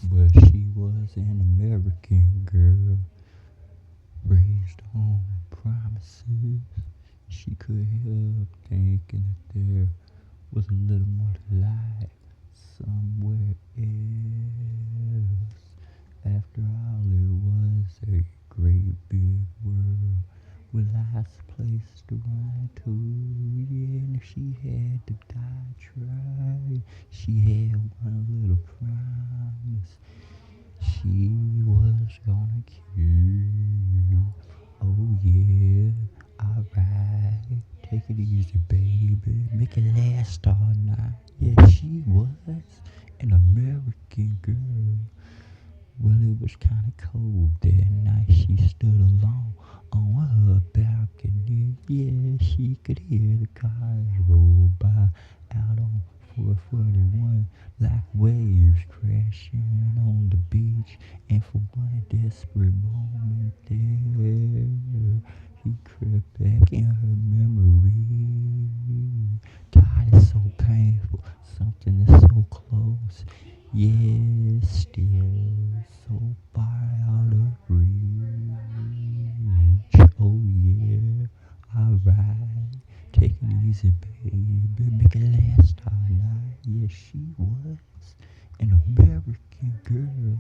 Well, she was an American girl, raised on promises. She could help thinking that there was a little more to life somewhere else. After all, it was a great big world with lots of places to run to. Yeah, and if she had to die trying, she had one little promise. She was gonna kill you. Oh yeah, alright. Take it easy, baby. Make it last all night. Yeah, she was an American girl. Well, it was kinda cold that night. She stood alone on her balcony. Yeah, she could hear the cars roll by out on 441 like waves crashing on the beach. And for one desperate moment there, he crept back in her memory. God, it's so painful. Something that's so close. Yeah, still so far out of reach. Oh yeah, alright. Take it easy, baby. Make it last all night. Yeah, she was an American girl.